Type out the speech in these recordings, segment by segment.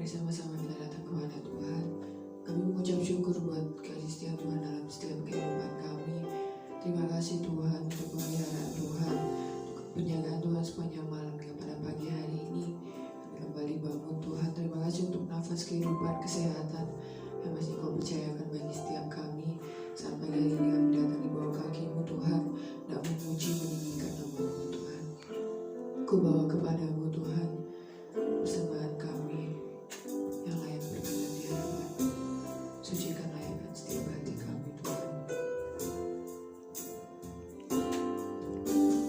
sama-sama kita datang kepada Tuhan. Kami mengucap syukur buat kasih setia Tuhan dalam setiap kehidupan kami. Terima kasih Tuhan untuk pemeliharaan Tuhan, untuk penjagaan Tuhan sepanjang malam pada pagi hari ini. Kami kembali bangun Tuhan. Terima kasih untuk nafas kehidupan, kesehatan yang masih Kau percayakan bagi setiap kami. Saat pagi hari ini kami datang di bawah kaki-Mu Tuhan, dan memuji meninggikan nama-Mu Tuhan. Ku bawa kepadamu Tuhan persembahan kami yang layak berkenan di hadapan-Mu. Sucikan layakkan setiap hati kami Tuhan.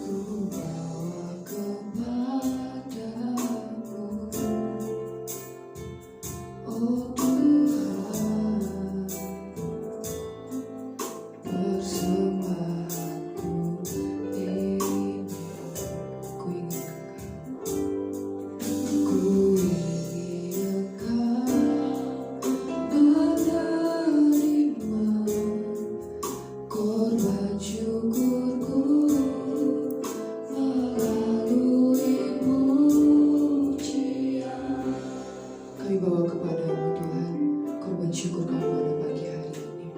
Ku bawa kepadamu, oh Tuhan, persembahanku ini. Ku ingin korban syukurku melalui pujian. Kami bawa kepadamu Tuhan korban syukur kami pada pagi hari ini.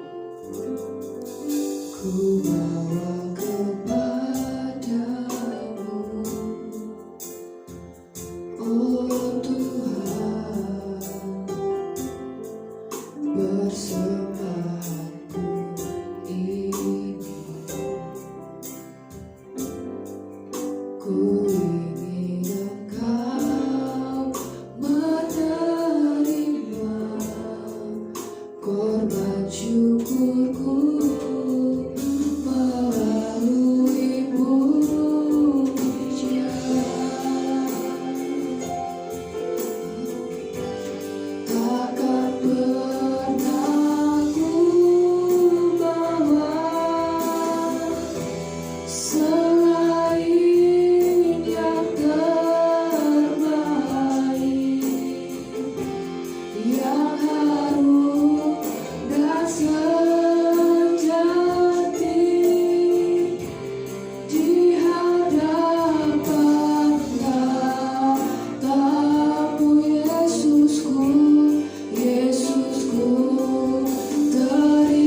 Ku bawa kepadamu, oh Tuhan, persembahanku ini. Ku ingin Engkau menerima korban syukurku melalui pujian. Takkan pernah ku bawa selain yang terbaik, yang harum dan sejati di hadapan tatamu Yesusku, Yesusku, terimalah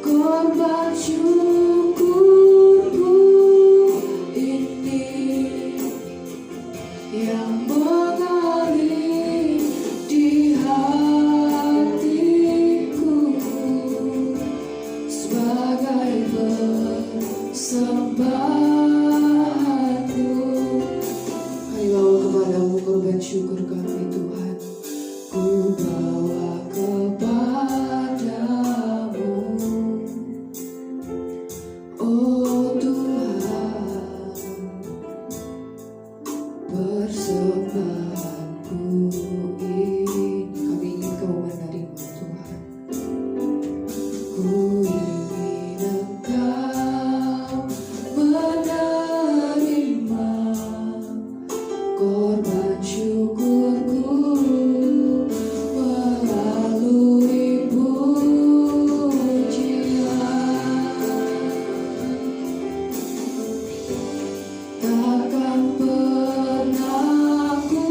korban syukurku ini yang mengalir di hatiku sebagai persembahanku. Kami bawa kepadamu korban syukur kami Tuhan. Ku bawa kepadamu, oh Tuhan, persembahanku ini. Kami ingin Kau menerima Tuhan. Ku ingin Engkau menerima korban syukurku melalui pujian. Takkan pernah ku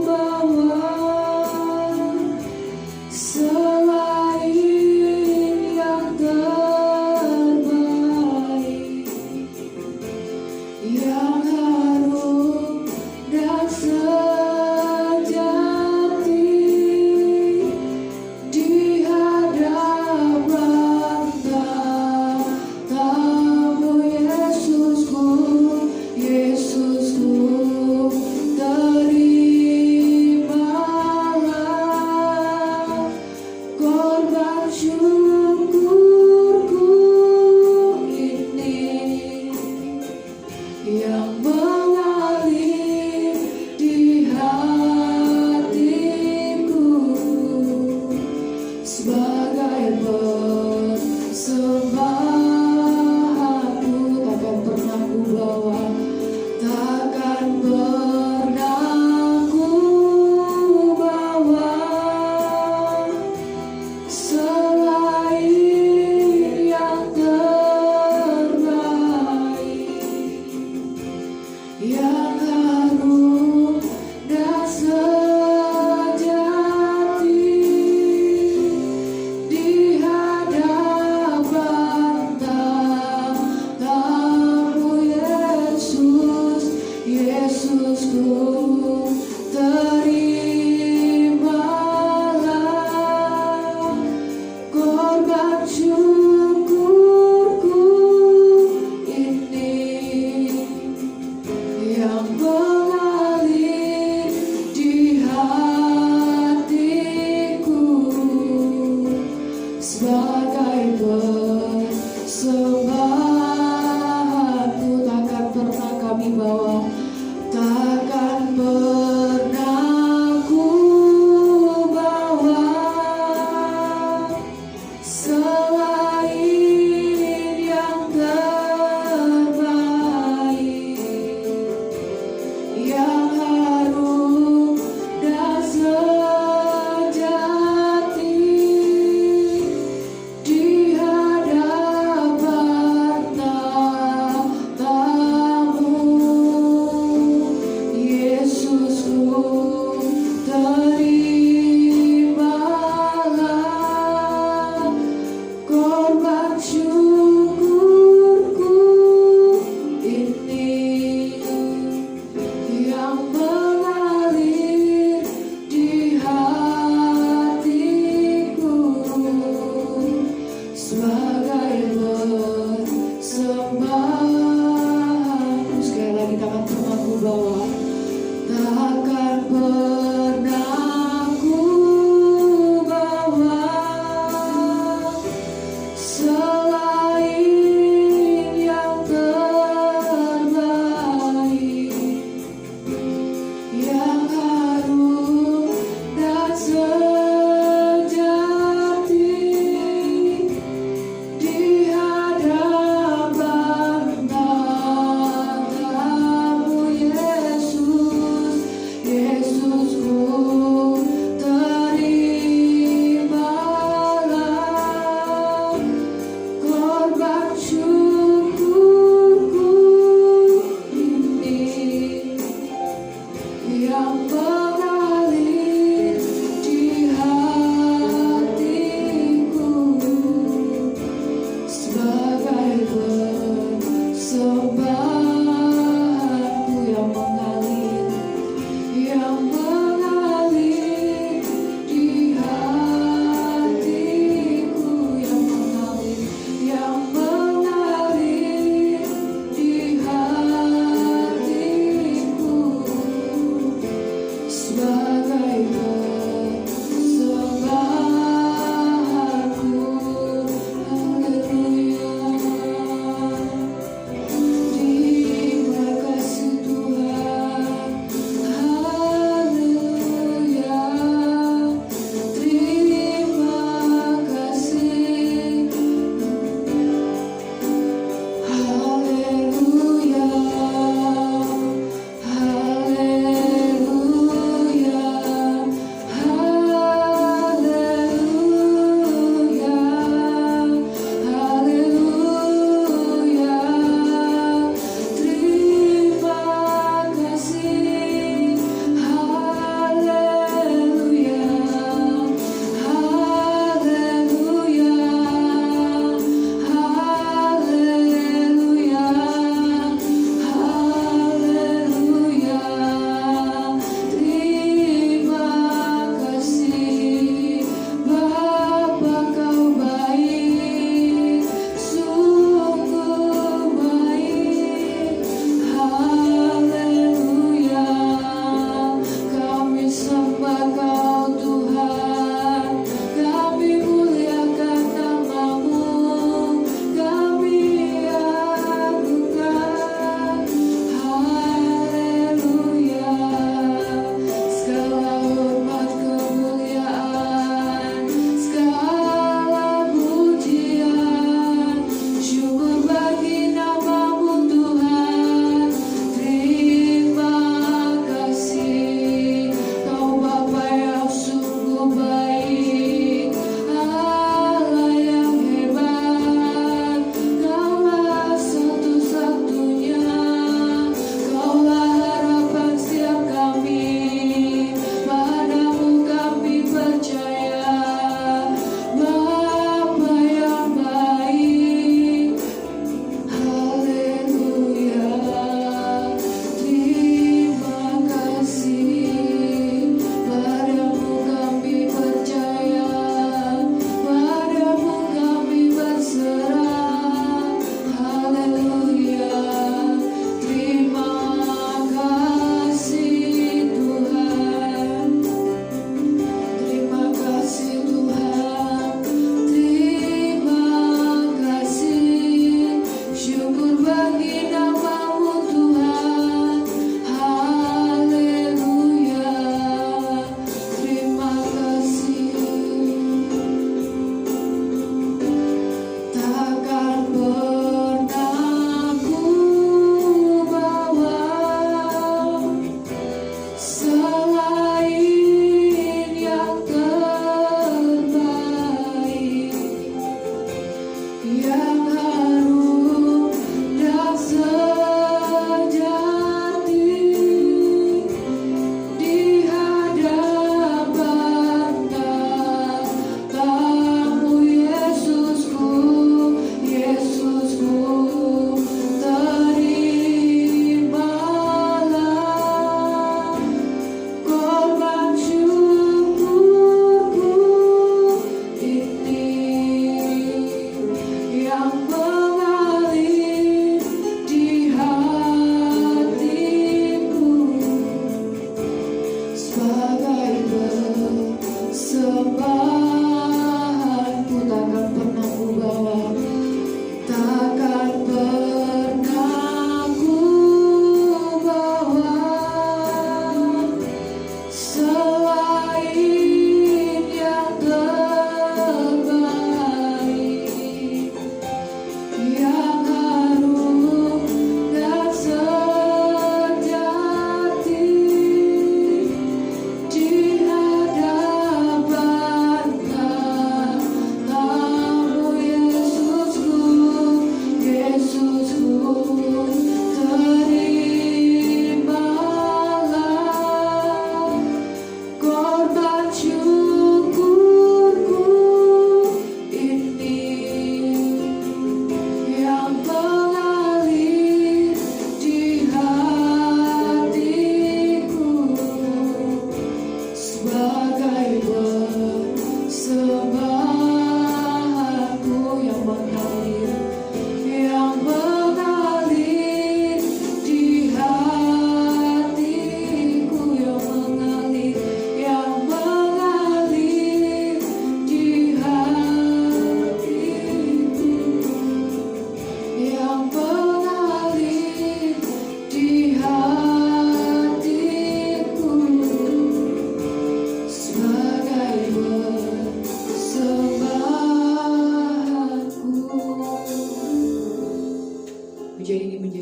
bawa selain yang terbaik, yang harum dan sejati di hadapan tatamu Yesusku, Yesusku, terimalah korban syukurku ini yang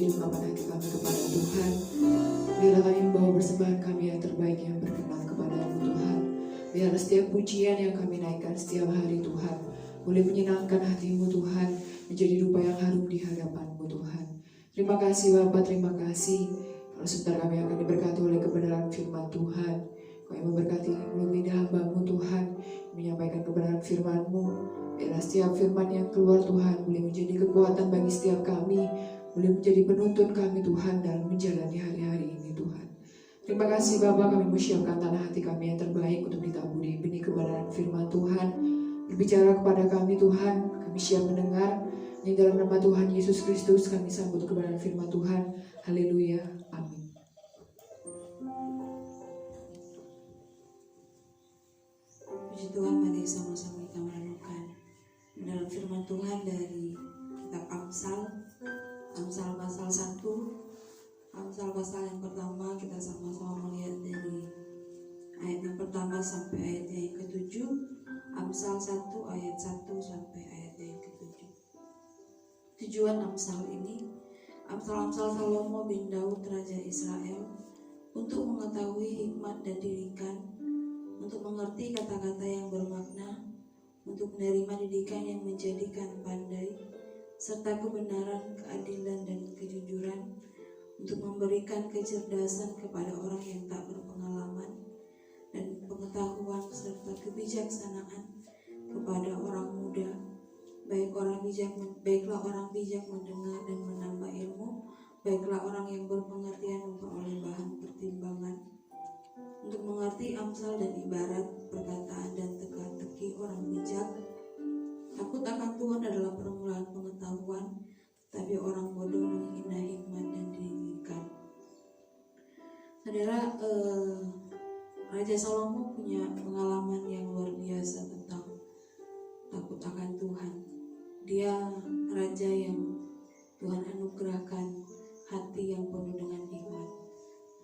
menjadi ungkapan hati kami kepada Tuhan. Biarlah kami membawa persembahan kami yang terbaik yang berkenan kepada-Mu Tuhan. Biarlah setiap pujian yang kami naikkan setiap hari Tuhan boleh menyenangkan hati-Mu Tuhan, menjadi rupa yang harum di hadapan-Mu Tuhan. Terima kasih Bapa, terima kasih. Kalau sebentar kami akan diberkati oleh kebenaran firman Tuhan. Kami memberkati mulut lidah hamba-Mu Tuhan, menyampaikan kebenaran firman-Mu. Biarlah setiap firman yang keluar Tuhan boleh menjadi kekuatan bagi setiap kami, boleh menjadi penuntun kami Tuhan dalam menjalani hari-hari ini Tuhan. Terima kasih Bapa, kami mempersiapkan tanah hati kami yang terbaik untuk ditaburi benih kebenaran firman Tuhan. Berbicara kepada kami Tuhan, kami siap mendengar. Di dalam nama Tuhan Yesus Kristus kami sambut kebenaran firman Tuhan. Haleluya, amin. Puji Tuhan, mari sama-sama kita merenungkan dalam firman Tuhan dari kitab Amsal pasal 1. Amsal pasal yang pertama, kita sama-sama melihat dari ayat yang pertama sampai ayat yang ke-7. Amsal 1 ayat 1 sampai ayat yang ke-7. Tujuan Amsal ini, Amsal Salomo bin Daud Raja Israel, untuk mengetahui hikmat dan didikan, untuk mengerti kata-kata yang bermakna, untuk menerima didikan yang menjadikan pandai, serta kebenaran, keadilan, dan kejujuran, untuk memberikan kecerdasan kepada orang yang tak berpengalaman, dan pengetahuan serta kebijaksanaan kepada orang muda. Baiklah orang bijak mendengar dan menambah ilmu, baiklah orang yang berpengertian memperoleh bahan pertimbangan. Untuk mengerti amsal dan ibarat, perkataan dan teka-teki orang bijak, takut akan Tuhan adalah permulaan pengetahuan, tapi orang bodoh menghina hikmat dan didikan. Saudara, Raja Salomo punya pengalaman yang luar biasa tentang takut akan Tuhan. Dia raja yang Tuhan anugerahkan hati yang penuh dengan hikmat.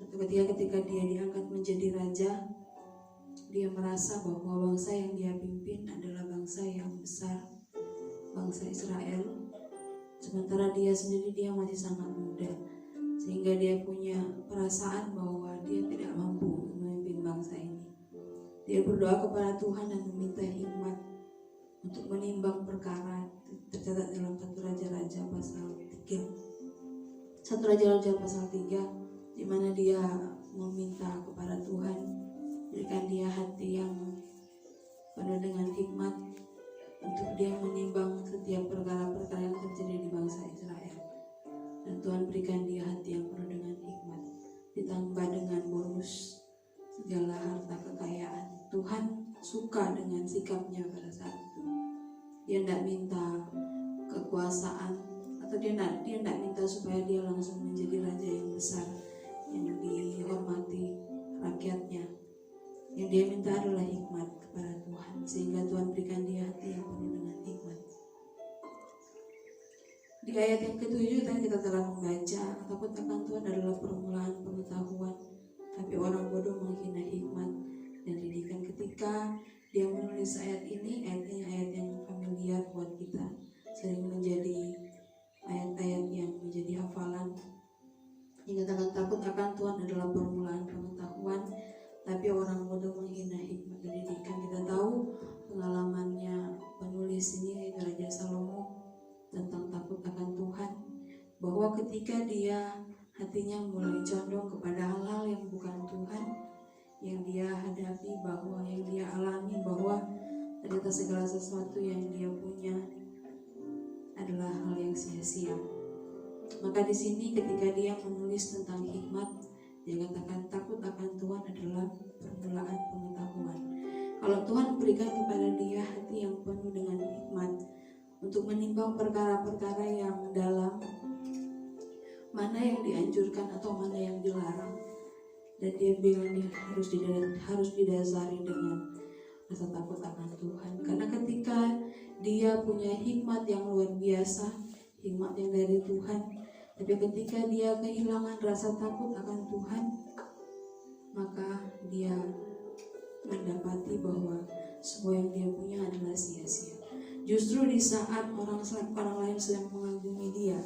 Ketika dia diangkat menjadi raja, dia merasa bahwa bangsa yang dia pimpin adalah bangsa yang besar, bangsa Israel. Sementara dia sendiri masih sangat muda, sehingga dia punya perasaan bahwa dia tidak mampu memimpin bangsa ini. Dia berdoa kepada Tuhan dan meminta hikmat untuk menimbang perkara. Tercatat dalam 1 Raja-Raja pasal 3. 1 Raja-Raja pasal 3, di mana dia meminta kepada Tuhan, berikan dia hati yang penuh dengan hikmat untuk dia menimbang setiap perkara-perkara yang terjadi di bangsa Israel. Dan Tuhan berikan dia hati yang penuh dengan hikmat, ditambah dengan bonus segala harta kekayaan. Tuhan suka dengan sikapnya pada saat itu. Dia tidak minta kekuasaan, atau dia tidak minta supaya dia langsung menjadi raja yang besar yang dihormati rakyatnya. Yang dia minta adalah hikmat kepada Tuhan, sehingga Tuhan berikan dia hati yang penuh dengan hikmat. Di ayat yang ke-7 tadi kita telah membaca, takut akan Tuhan adalah permulaan pengetahuan, tapi orang bodoh menghina hikmat dan didikan. Ketika dia menulis ayat ini ayat yang familiar buat kita, sering menjadi ayat-ayat yang menjadi hafalan. Dikatakan takut akan Tuhan adalah permulaan pengetahuan, tapi orang bodoh menghina hikmat dan didikan. Kita tahu pengalamannya penulis ini, yaitu Raja Salomo, tentang takut akan Tuhan, bahwa ketika dia hatinya mulai condong kepada hal-hal yang bukan Tuhan, yang dia hadapi, bahwa yang dia alami, bahwa ternyata segala sesuatu yang dia punya adalah hal yang sia-sia. Maka di sini ketika dia menulis tentang hikmat, dia katakan takut akan Tuhan adalah permulaan pengetahuan. Kalau Tuhan berikan kepada dia hati yang penuh dengan hikmat untuk menimbang perkara-perkara yang dalam, mana yang dianjurkan atau mana yang dilarang, dan dia bilang dia harus didasari dengan rasa takut akan Tuhan. Karena ketika dia punya hikmat yang luar biasa, hikmat yang dari Tuhan, tapi ketika dia kehilangan rasa takut akan Tuhan, maka dia mendapati bahwa semua yang dia punya adalah sia-sia. Justru di saat orang lain sedang mengagumi dia,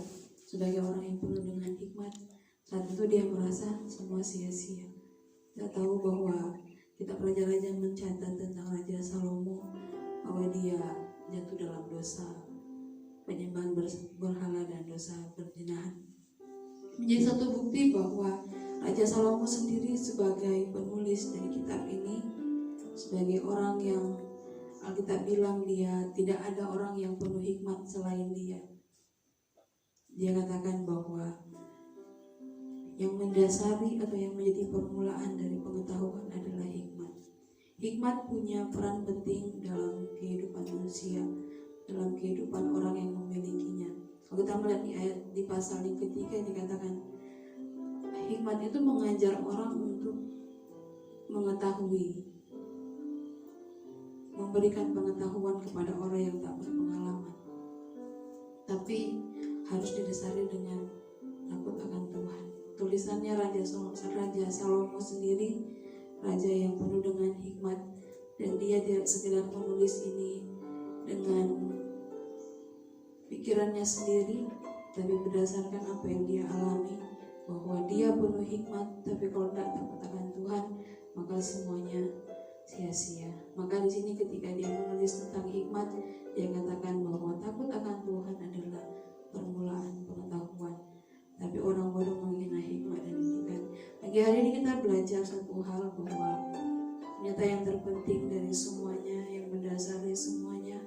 sebagai orang yang penuh dengan hikmat, saat itu dia merasa semua sia-sia. Kita tahu bahwa kita raja-raja mencatat tentang Raja Salomo bahwa dia jatuh dalam dosa penyembahan berhala dan dosa perzinahan. Menjadi satu bukti bahwa Raja Salomo sendiri sebagai penulis dari kitab ini, sebagai orang yang Alkitab bilang dia tidak ada orang yang penuh hikmat selain dia. Dia katakan bahwa yang mendasari atau yang menjadi permulaan dari pengetahuan adalah hikmat. Hikmat punya peran penting dalam kehidupan manusia, dalam kehidupan orang yang memilikinya. Kalau kita melihat di pasal yang ketiga dikatakan hikmat itu mengajar orang untuk mengetahui, memberikan pengetahuan kepada orang yang tak berpengalaman. Tapi harus didasari dengan takut akan Tuhan. Tulisannya Raja Salomo sendiri, raja yang penuh dengan hikmat, dan dia tidak sekedar menulis ini dengan pikirannya sendiri, tapi berdasarkan apa yang dia alami, bahwa dia penuh hikmat, tapi kalau tidak takut akan Tuhan, maka semuanya sia-sia. Maka di sini ketika dia menulis tentang hikmat, dia katakan bahwa takut akan Tuhan adalah permulaan pengetahuan, tapi orang bodoh menghina hikmat dan didikan. Pagi hari ini kita belajar satu hal, bahwa ternyata yang terpenting dari semuanya, yang mendasari semuanya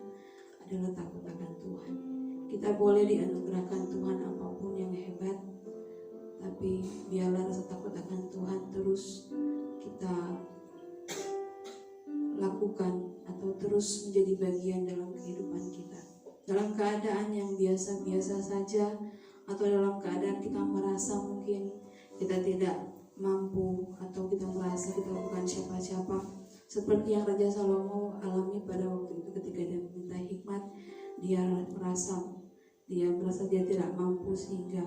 adalah takut akan Tuhan. Kita boleh dianugerahkan Tuhan apapun yang hebat, tapi biarlah rasa takut akan Tuhan terus kita lakukan atau terus menjadi bagian dalam kehidupan kita. Dalam keadaan yang biasa-biasa saja, atau dalam keadaan kita merasa mungkin kita tidak mampu, atau kita merasa kita bukan siapa-siapa, seperti yang Raja Salomo alami pada waktu itu ketika dia meminta hikmat. Dia merasa dia tidak mampu, sehingga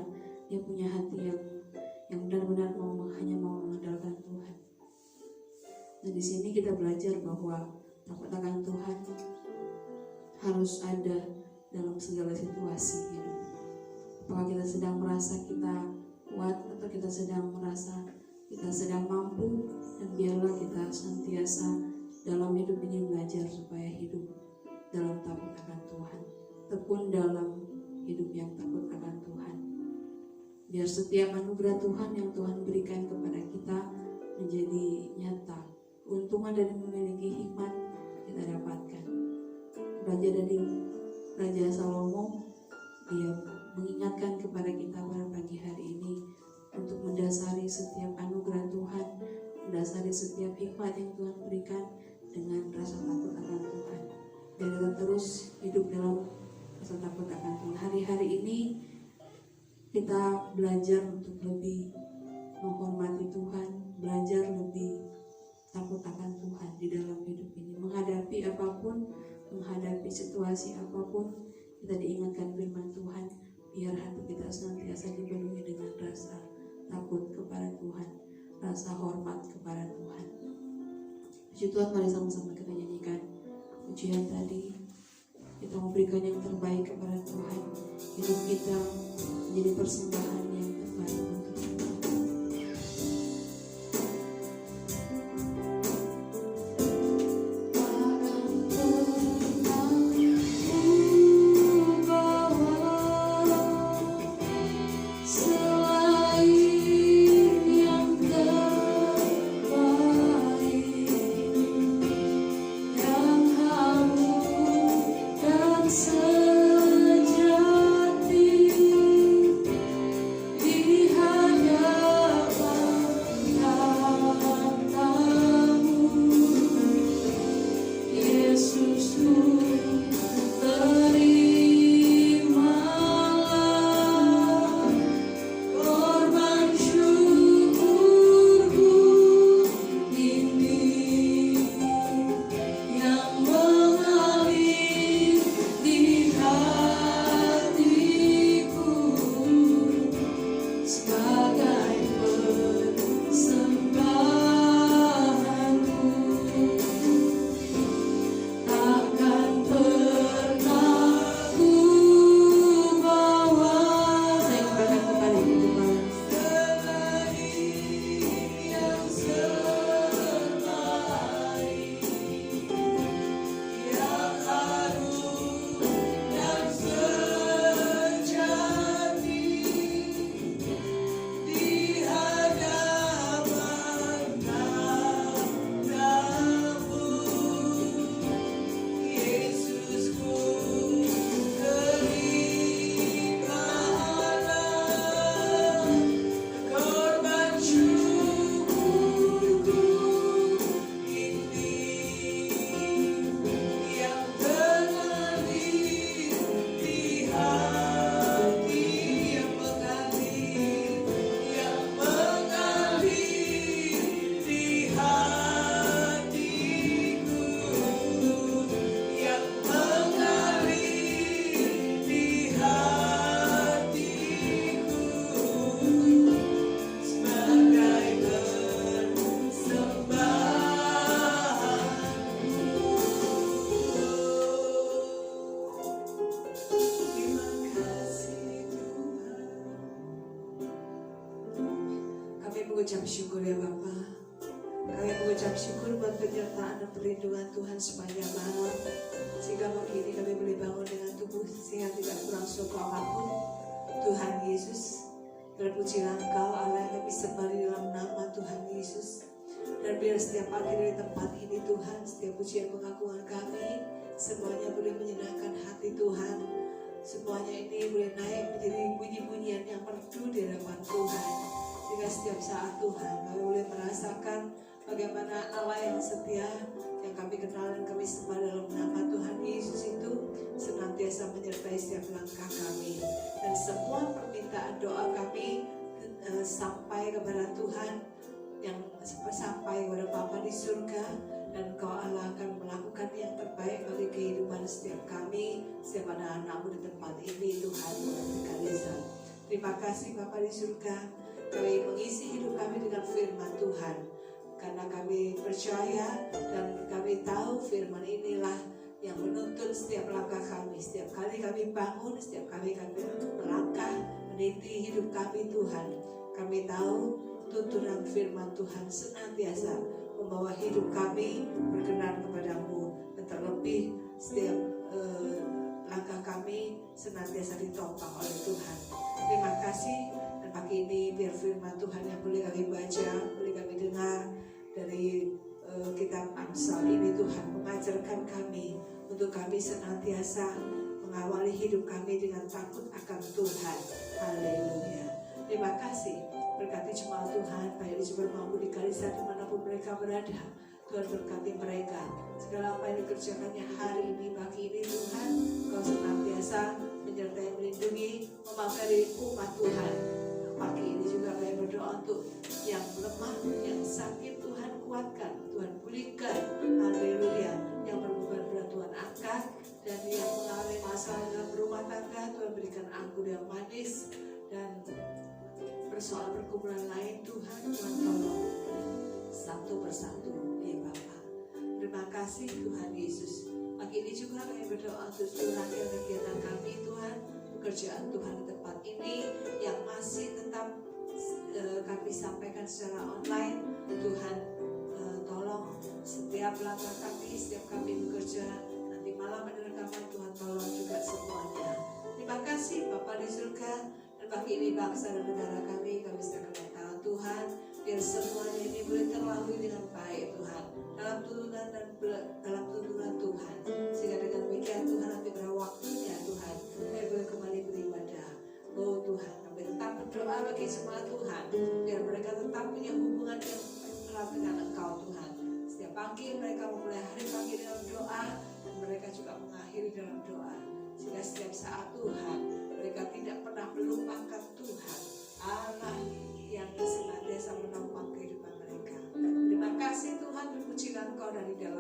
dia punya hati yang benar-benar hanya mau mengandalkan Tuhan. Dan di sini kita belajar bahwa takut akan Tuhan harus ada dalam segala situasi hidup. Apakah kita sedang merasa kita kuat, atau kita sedang merasa kita sedang mampu, dan biarlah kita senantiasa dalam hidup ini belajar supaya hidup dalam takut akan Tuhan, tekun dalam hidup yang takut akan Tuhan. Biar setiap anugerah Tuhan yang Tuhan berikan kepada kita menjadi nyata. Keuntungan dari memiliki hikmat kita dapatkan. Belajar dari Raja Salomo, dia mengingatkan kepada kita pada pagi hari ini untuk mendasari setiap anugerah Tuhan, mendasari setiap hikmat yang Tuhan berikan dengan rasa takut akan Tuhan. Dan kita terus hidup dalam rasa takut akan Tuhan. Hari-hari ini kita belajar untuk lebih menghormati Tuhan, belajar lebih takut akan Tuhan di dalam hidup ini. Menghadapi apapun, menghadapi situasi apapun, kita diingatkan firman Tuhan, biar hati kita senantiasa dipenuhi dengan rasa takut kepada Tuhan, rasa hormat kepada Tuhan. Puji Tuhan, mari sama-sama kita nyanyikan pujian tadi. Kita memberikan yang terbaik kepada Tuhan. Hidup kita menjadi persembahan yang terbaik untuk Tuhan. Sejati di Kami mengucap syukur ya Bapa. Kami mengucap syukur buat penyertaan dan perlindungan Tuhan sepanjang malam, sehingga pagi ini kami boleh bangun dengan tubuh sehat, tidak kurang suatu apapun. Tuhan Yesus, terpujilah Engkau Allah yang kami sembah di dalam nama Tuhan Yesus. Dan biar setiap pagi di tempat ini Tuhan, setiap pujian pengakuan kami semuanya boleh menyenangkan hati Tuhan. Semuanya ini boleh naik menjadi bunyi-bunyian yang merdu di hadapan Tuhan. Sehingga setiap saat Tuhan kami boleh merasakan bagaimana Allah yang setia, yang kami kenal dan kami sembah dalam nama Tuhan Yesus itu senantiasa menyertai setiap langkah kami. Dan semua permintaan doa kami sampai kepada Tuhan, yang sampai kepada Bapa di surga, dan Engkau Allah akan melakukan yang terbaik bagi kehidupan setiap kami, setiap anak-anakmu di tempat ini Tuhan. Terima kasih Bapa di surga, kami mengisi hidup kami dengan firman Tuhan, karena kami percaya dan kami tahu firman inilah yang menuntun setiap langkah kami. Setiap kali kami bangun, setiap kali kami melangkah meniti hidup kami Tuhan, kami tahu tuntunan firman Tuhan senantiasa membawa hidup kami berkenan kepadamu, dan terlebih setiap langkah kami senantiasa ditopang oleh Tuhan. Terima kasih. Dan pagi ini biar firman Tuhan yang boleh kami baca, boleh kami dengar dari kitab Amsal ini Tuhan mengajarkan kami untuk kami senantiasa mengawali hidup kami dengan takut akan Tuhan. Haleluya. Terima kasih. Berkati jemaat Tuhan, baik di Jember maupun di Kalisa dimanapun mereka berada. Tuhan berkati mereka. Segala apa yang dikerjakannya hari ini, pagi ini Tuhan, Kau senantiasa menyertai, melindungi, memagari umat Tuhan. Pagi ini juga kami berdoa untuk yang lemah, yang sakit Tuhan kuatkan, Tuhan pulihkan. Haleluya. Yang berbeban berat Tuhan angkat, dan yang mengalami masalah dalam rumah tangga Tuhan berikan anggur yang manis, dan persoalan perkumpulan lain Tuhan tolong satu persatu ya Bapa. Terima kasih Tuhan Yesus. Pagi ini juga kami berdoa untuk seluruh rangkaian kegiatan kami Tuhan, pekerjaan Tuhan di tempat ini yang masih tetap kami sampaikan secara online. Tuhan tolong setiap langkah kami, setiap kami bekerja, nanti malam ada rekaman, Tuhan tolong juga semuanya. Terima kasih Bapa di surga. Dan pagi ini bangsa dan negara kami serahkan tangan Tuhan, biar semuanya ini boleh terlalui dengan baik Tuhan, dalam tuntunan dan dalam tuntunan Tuhan, sehingga dengan demikian Tuhan nanti pada waktunya Tuhan kami boleh kembali beribadah. Oh Tuhan, kami tetap berdoa bagi jemaat Tuhan, biar mereka tetap punya hubungan yang erat dengan Engkau Tuhan. Setiap pagi mereka memulai hari pagi dalam doa, dan mereka juga mengakhiri dalam doa, sehingga setiap saat Tuhan mereka tidak pernah melupakan Tuhan Allah yang senantiasa menopang kehidupan mereka. Terima kasih Tuhan, terpujilah Engkau dari dalam